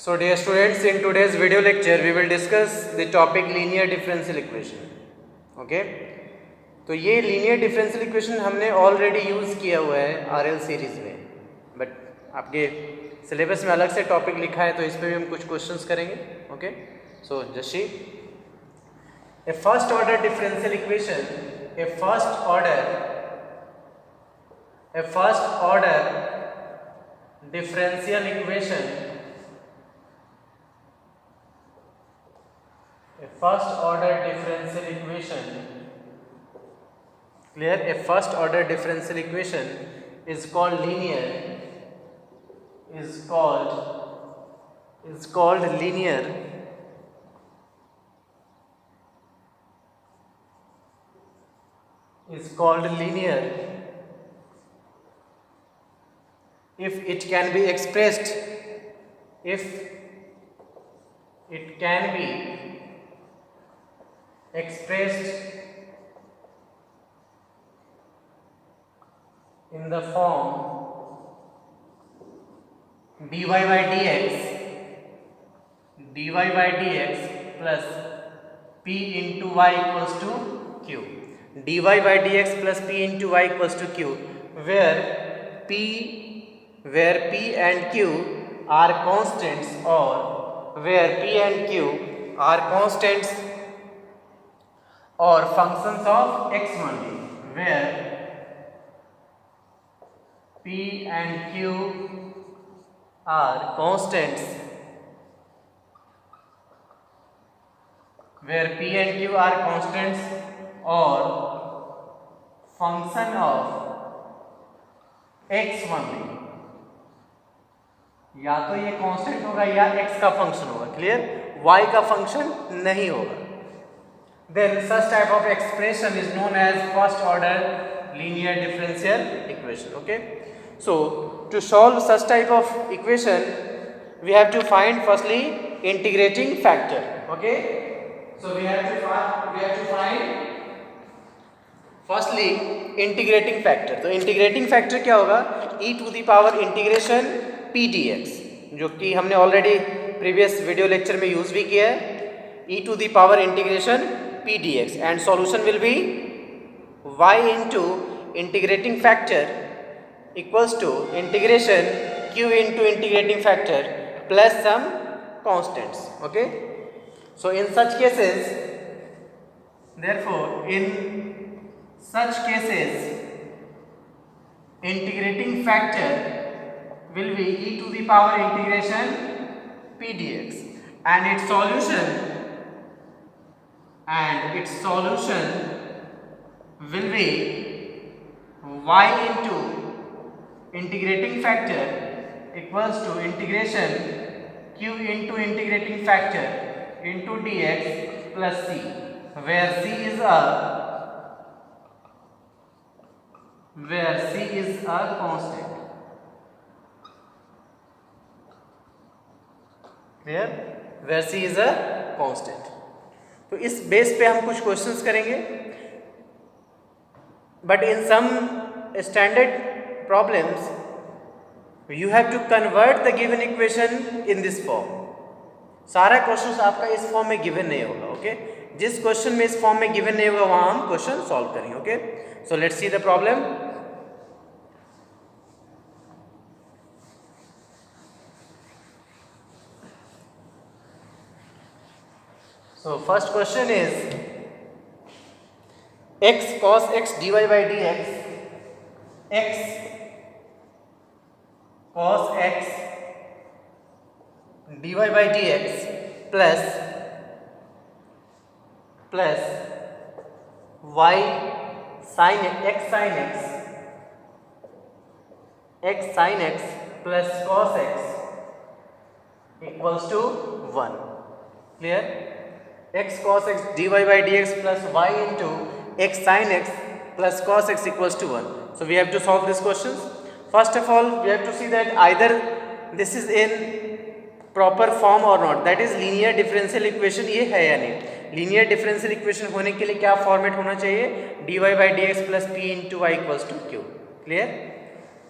So dear students, in today's video lecture we will discuss the topic linear differential equation. Okay, तो ये linear differential equation हमने already use किया हुआ है RL series में, but आपके सिलेबस में अलग से टॉपिक लिखा है तो इस पे भी हम कुछ क्वेश्चंस करेंगे. Okay, so just see a first order differential equation, a first order differential equation, a first order differential equation, clear, a first order differential equation is called linear, is called linear, is called linear if it can be expressed, if it can be expressed in the form dy by dx plus p into y equals to q, dy by dx plus p into y equals to q, where p and q are constants, or where p and q are constants or functions of x only, where p and q are constants, where p and q are constants or function of x only, या तो ये constant होगा या x का function होगा, clear, y का function नहीं होगा. Then such type of expression is known as first order linear differential equation. Okay, so to solve such type of equation we have to find firstly integrating factor. Okay, so we have to find firstly integrating factor. तो integrating factor क्या होगा, e to the power integration p dx, जो कि हमने already previous video lecture में use भी किया है, e to the power integration p dx, and solution will be y into integrating factor equals to integration q into integrating factor plus some constants. Okay, so in such cases, therefore in such cases integrating factor will be e to the power integration p dx, and its solution will be y into integrating factor equals to integration q into integrating factor into dx plus c, where c is a constant. Clear? Where c is a constant. तो इस base पे हम कुछ questions करेंगे, but in some standard problems you have to convert the given equation in this form. सारा questions आपका इस form में गिवन नहीं होगा. ओके, जिस क्वेश्चन में इस फॉर्म में गिवन नहीं होगा वहां हम क्वेश्चन सॉल्व करेंगे. Okay, so let's see the problem. So first question is x cos x dy by dx, x cos x dy by dx plus y sin x plus cos x equals to 1. Clear? x cos x dy by dx plus y into x sin x plus cos x equals to 1. So we have to solve these questions. First of all, we have to see that either this is in proper form or not, that is linear differential equation ये है या नहीं. linear differential equation होने के लिए क्या format होना चाहिए, dy by dx plus p into y equals to q. Clear?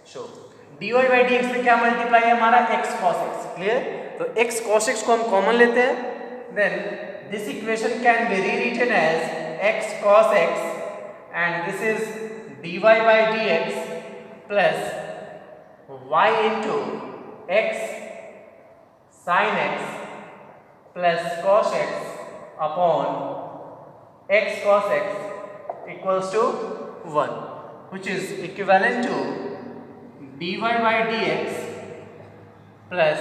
So dy by dx में क्या मल्टीप्लाई है हमारा x cos x. क्लियर? तो x cos x को हम कॉमन लेते हैं, then this equation can be rewritten as x cos x and this is dy by dx plus y into x sin x plus cos x upon x cos x equals to 1, which is equivalent to dy by dx plus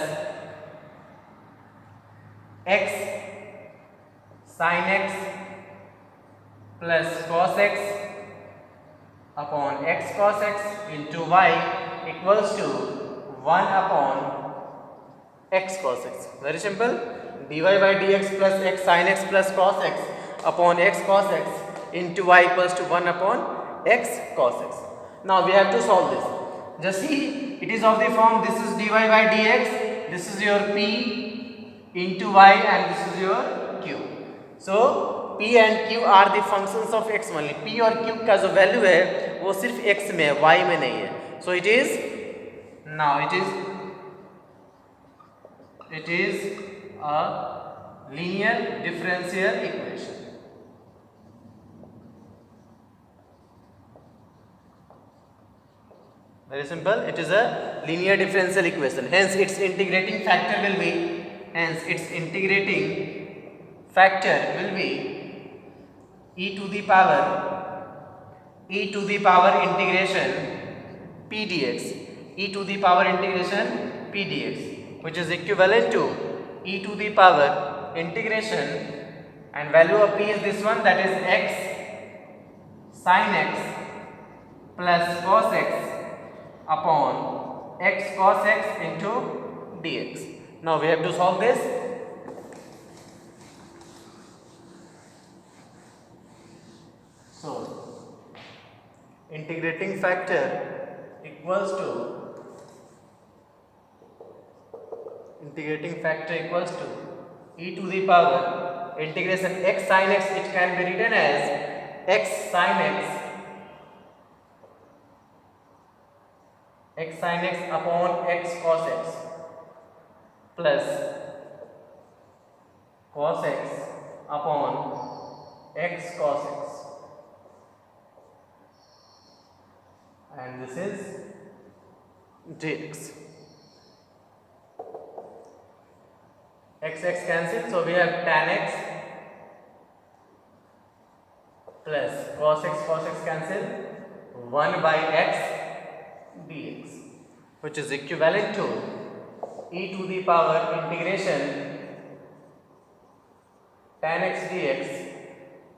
x sin x plus cos x upon x cos x into y equals to 1 upon x cos x. Very simple. dy by dx plus x sin x plus cos x upon x cos x into y equals to 1 upon x cos x. Now we have to solve this. Just see, it is of the form, this is dy by dx, this is your p into y and this is your q. So p and q are the functions of x only. p और q का जो value है वो सिर्फ x में है, y में नहीं है. So it is, now it is a linear differential equation. Very simple. It is a linear differential equation. Hence its integrating factor will be e to the power integration p dx, e to the power integration p dx, which is equivalent to e to the power integration, and value of p is this one, that is x sin x plus cos x upon x cos x into dx. Now we have to solve this. So integrating factor equals to e to the power integration x sin x, it can be written as x sin x upon x cos x plus cos x upon x cos x, and this is dx. x cancel, so we have tan x plus cos x cancel, 1 by x dx, which is equivalent to e to the power integration tan x dx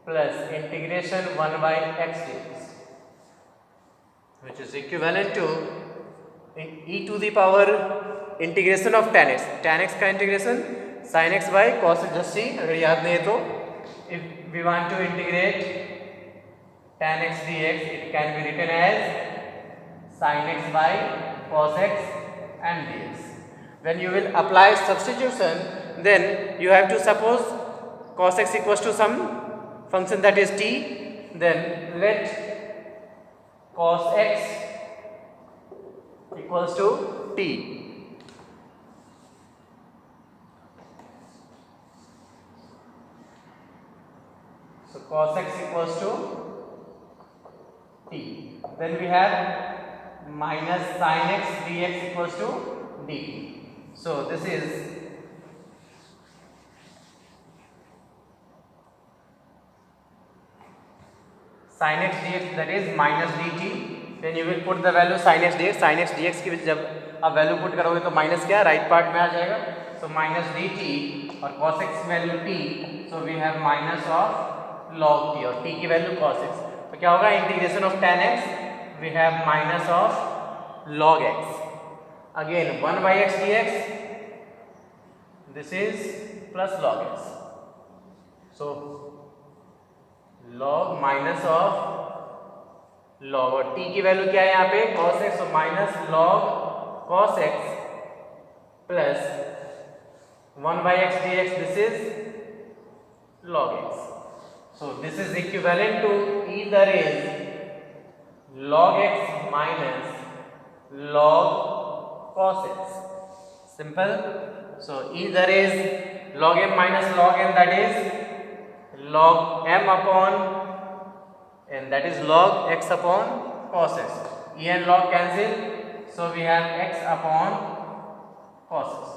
plus integration 1 by x dx, which is equivalent to e to the power integration of tan x का integration sin x by cos x. Just see, अगर याद नहीं तो if we want to integrate tan x dx, it can be written as sin x by cos x and dx. When you will apply substitution, then you have to suppose cos x equals to some function that is t, then let cos x equals to t. So cos x equals to t. Then we have minus sin x dx equals to dt. So this is sin x dx, that is minus dt. Then you will put the value sin x dx की जब आप value put करोगे तो minus क्या right part में आ जाएगा. So minus dt और cos x value t, so we have minus of log t और t की वैल्यू cos x. तो क्या होगा, integration of tan x, we have minus of log x, again 1 by x dx, this is plus log x. So log minus of log, और t की value क्या है यहाँ पे cos x, so minus log cos x plus 1 by x dx, this is log x. So this is equivalent to either is log x minus log cos x. Simple. So either is log m minus log n, that is log m upon n, that is log x upon cos x. E and log cancel, so we have x upon cos x.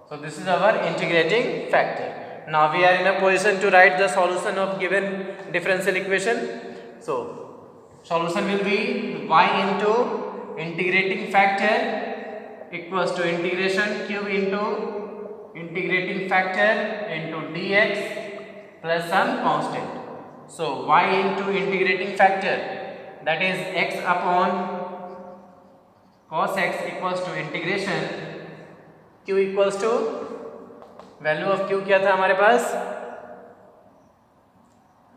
So this is our integrating factor. Now we are in a position to write the solution of given differential equation. So solution will be y into integrating factor equals to integration q into integrating factor into dx plus some constant. So y into integrating factor, that is x upon cos x, equals to integration q equals to value of q क्या था हमारे पास,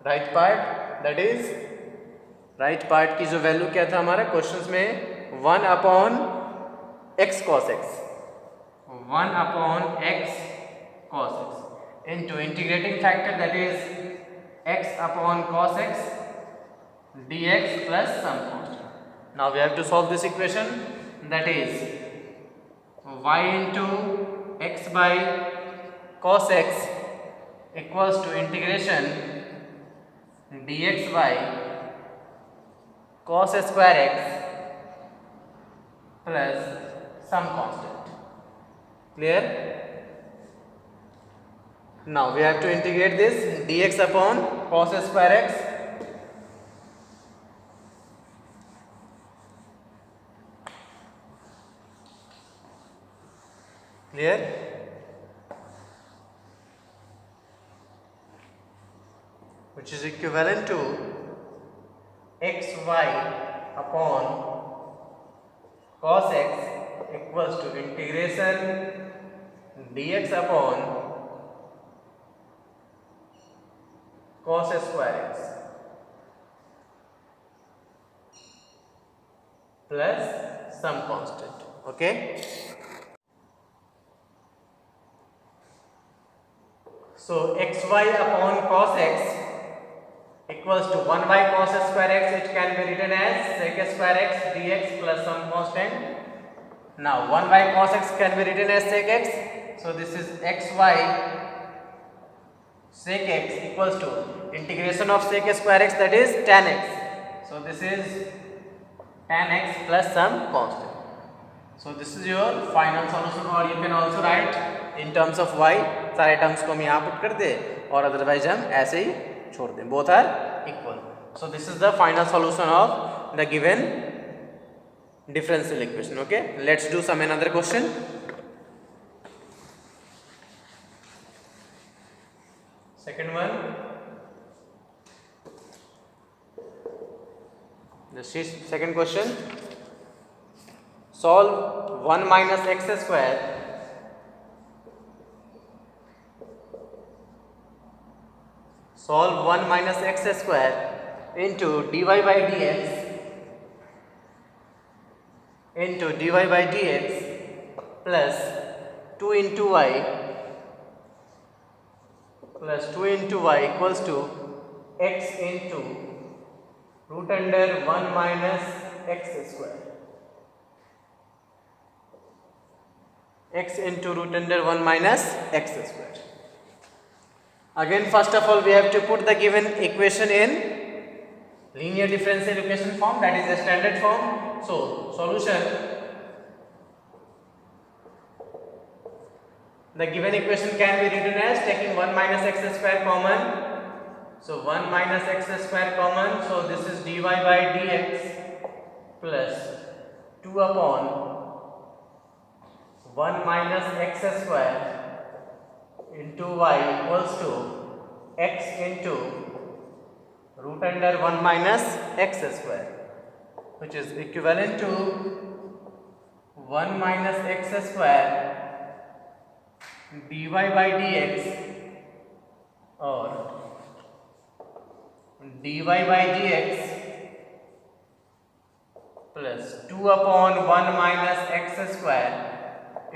right part, that is right part की जो वैल्यू क्या था हमारा क्वेश्चंस में 1 upon x cos x, 1 upon x cos x into integrating factor, that is x upon cos x dx plus some constant. Now we have to solve this equation, that is y into x by cos x equals to integration dx by cos square x plus some constant. Clear? Now we have to integrate this dx upon cos square x. Clear? Which is equivalent to xy upon cos x equals to integration dx upon cos square x plus some constant. Okay? So xy upon cos x equals to 1 by cos square x, which can be written as sec square x dx plus some constant. Now 1 by cos x can be written as sec x, so this is xy sec x equals to integration of sec square x, that is tan x. So this is tan x plus some constant. So this is your final solution, or you can also write in terms of y. सारे terms को हम यहाँ put कर दे और otherwise हम ऐसे ही छोड़ दें, both are equal. So this is the final solution of the given differential equation. Okay, let's do some another question. Second one, the second question, solve 1 minus x square solve 1 minus x square into dy by dx plus 2 into y equals to x into root under 1 minus x square. X into root under 1 minus x square. Again, first of all, we have to put the given equation in linear differential equation form, that is the standard form. So solution, the given equation can be written as taking 1 minus x square common. So 1 minus x square common, so this is dy by dx plus 2 upon 1 minus x square into y equals to x into root under 1 minus x square, which is equivalent to 1 minus x square dy by dx or dy by dx plus 2 upon 1 minus x square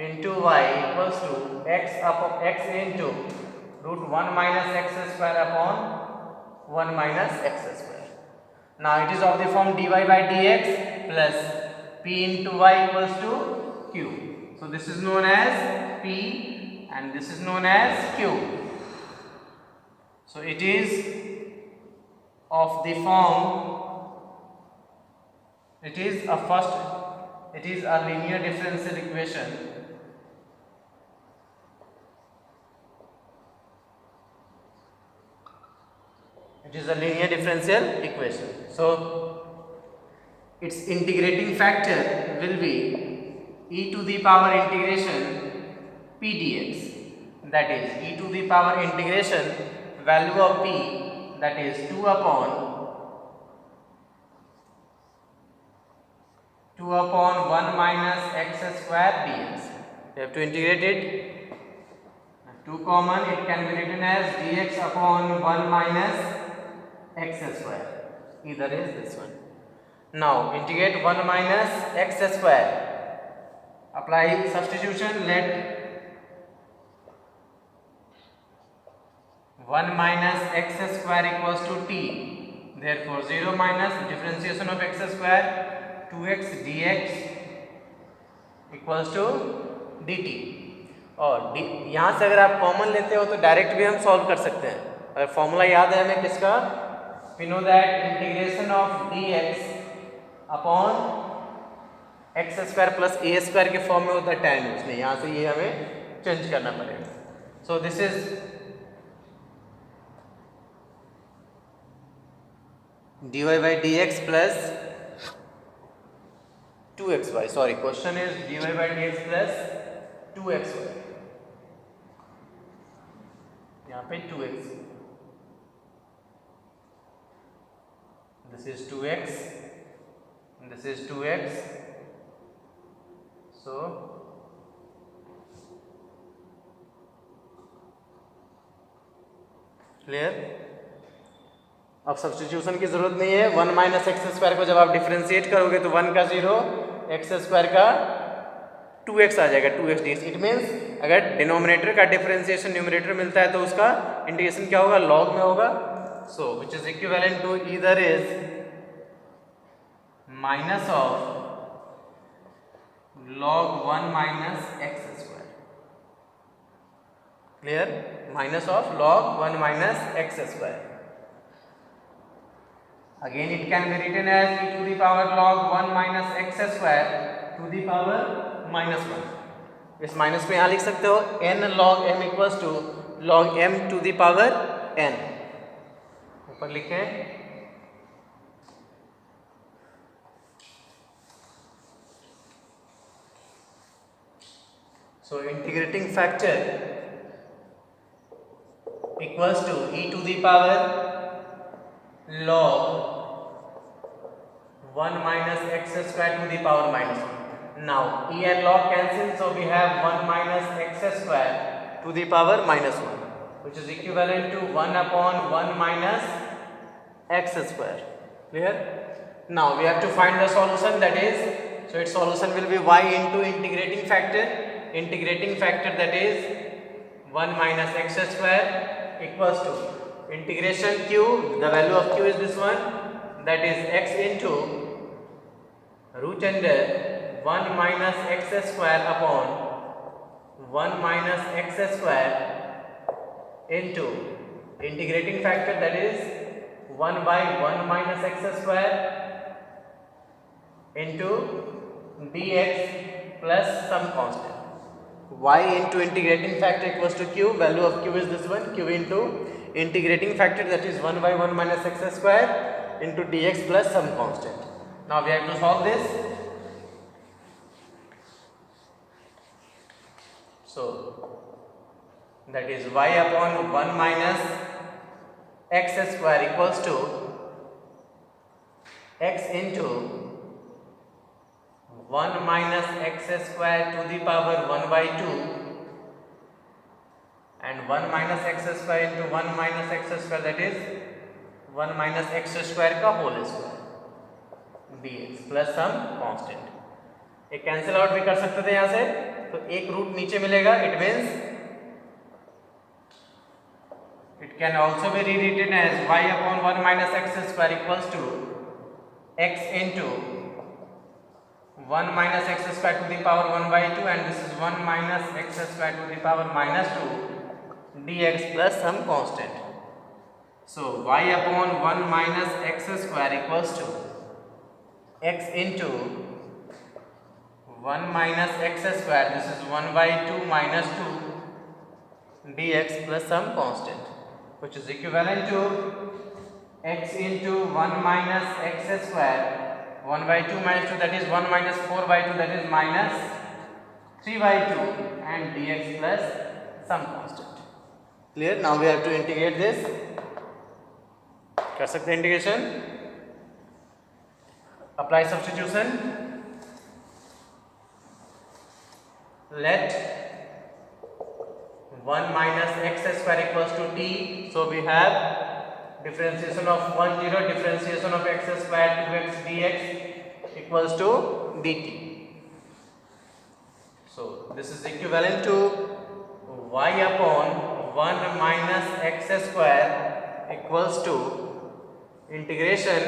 into y equals to x into root 1 minus x square upon 1 minus x square. Now it is of the form dy by dx plus p into y equals to q. So this is known as p and this is known as q. So it is of the form, it is a linear differential equation. It is a linear differential equation. So its integrating factor will be e to the power integration p dx, that is e to the power integration value of p, that is 2 upon 1 minus x square dx. We have to integrate it. 2 common, it can be written as dx upon 1 minus x square. Either is this one. Now integrate 1 minus x square. Apply substitution. Let 1 minus x square equals to t. Therefore 0 minus differentiation of x square 2x dx equals to dt. और यहाँ से अगर आप common लेते हो तो direct भी हम सॉल्व कर सकते हैं. अगर फॉर्मूला याद है हमें किसका, we know that integration of dx upon x square plus a square के फॉर्म में होता है tan उसमें. यहाँ से ये हमें चेंज करना पड़ेगा. So this is dy by dx plus 2xy. Sorry, question is dy by dx plus 2xy. यहाँ पे 2x. This is 2x, and this is 2x. So clear? अब सब्स्टिट्यूशन की जरूरत नहीं है. 1 माइनस एक्स स्क्वायर को जब आप डिफरेंशिएट करोगे तो 1 का 0, एक्स स्क्वायर का 2x आ जाएगा, 2x dx. इट मीन्स अगर डिनोमिनेटर का डिफरेंशिएशन न्यूमरेटर मिलता है तो उसका इंटीग्रेशन क्या होगा, लॉग में होगा. So which is equivalent to either is minus of log 1 minus x square. Clear? Minus of log 1 minus x square. Again it can be written as e to the power log 1 minus x square to the power minus 1. इस minus को यहाँ लिख सकते हो n log m equals to log m to the power n. ऊपर लिखें. So integrating factor equals to e to the power log 1 minus x square to the power minus 1. Now e and log cancel, so we have 1 minus x square to the power minus 1, which is equivalent to 1 upon 1 minus x square. Clear? Now we have to find the solution, that is, so its solution will be y into integrating factor. Integrating factor, that is 1 minus x square equals to integration q, the value of q is this one, that is x into root under 1 minus x square upon 1 minus x square into integrating factor, that is 1 by 1 minus x square into dx plus some constant. Y into integrating factor equals to q, value of q is this one, q into integrating factor, that is 1 by 1 minus x square into dx plus some constant. Now we have to solve this. So that is y upon 1 minus x square equals to x into 1 minus x square to the power 1 by 2 and 1 minus x square into 1 minus x square, that is 1 minus x square का whole square dx plus some constant. एक cancel out भी कर सकते थे यहाँ से, तो एक रूट नीचे मिलेगा. It means it can also be rewritten as y upon 1 minus x square equals to x into 1 minus x square to the power 1 by 2 and this is 1 minus x square to the power minus 2 dx plus some constant. So y upon 1 minus x square equals to x into 1 minus x square, this is 1 by 2 minus 2 dx plus some constant, which is equivalent to x into 1 minus x square, 1 by 2 minus 2 that is 1 minus 4 by 2 that is minus 3 by 2 and dx plus some constant. Clear? Now we have to integrate this. कर सकते हैं integration. Apply substitution. Let 1 minus x square equals to t. So we have differentiation of 1 0, differentiation of x square 2x dx equals to dt. So this is equivalent to y upon 1 minus x square equals to integration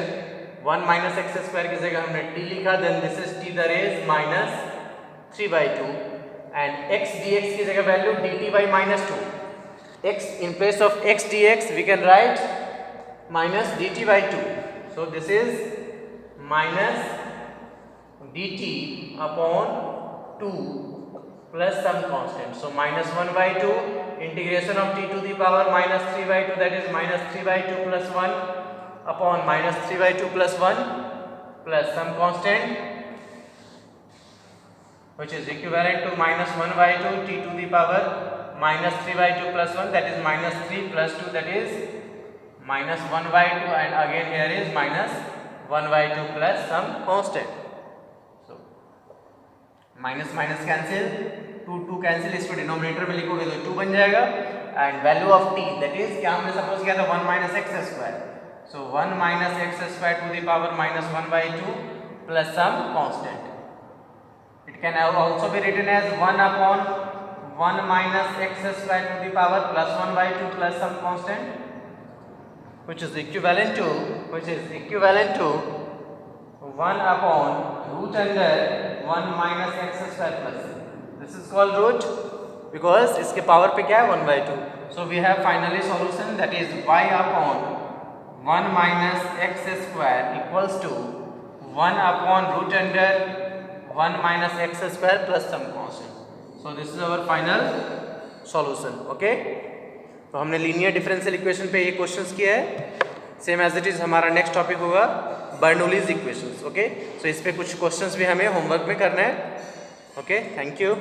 1 minus x square की जगह हमने t लिखा, then this is t the raise minus 3 by 2 and x dx की जगह value dt by minus 2. X in place of x dx we can write minus dt by 2. So this is minus dt upon 2 plus some constant. So minus 1 by 2 integration of t to the power minus 3 by 2 that is minus 3 by 2 plus 1 upon minus 3 by 2 plus 1 plus some constant which is equivalent to minus 1 by 2 t to the power minus 3 by 2 plus 1 that is minus 3 plus 2 that is minus 1 by 2 and again here is minus 1 by 2 plus some constant. So minus minus cancel, 2 cancel, इसको denominator में लिखोगे तो 2 बन जाएगा and value of t that is क्या हमने suppose किया था 1 minus x square. So 1 minus x square to the power minus 1 by 2 plus some constant. It can also be written as 1 upon 1 minus x square to the power plus 1 by 2 plus some constant which is equivalent to 1 upon root under 1 minus x square plus. This is called root because इसके power पे क्या है 1 by 2. So we have finally solution that is y upon 1 minus x square equals to 1 upon root under 1 minus x square plus some constant. So this is our final solution. Okay? तो हमने linear differential equation पे ये questions किया है. Same as it is हमारा next topic होगा Bernoulli's equations. Okay, सो इस पे कुछ क्वेश्चंस भी हमें होमवर्क में करना है. Okay, thank you.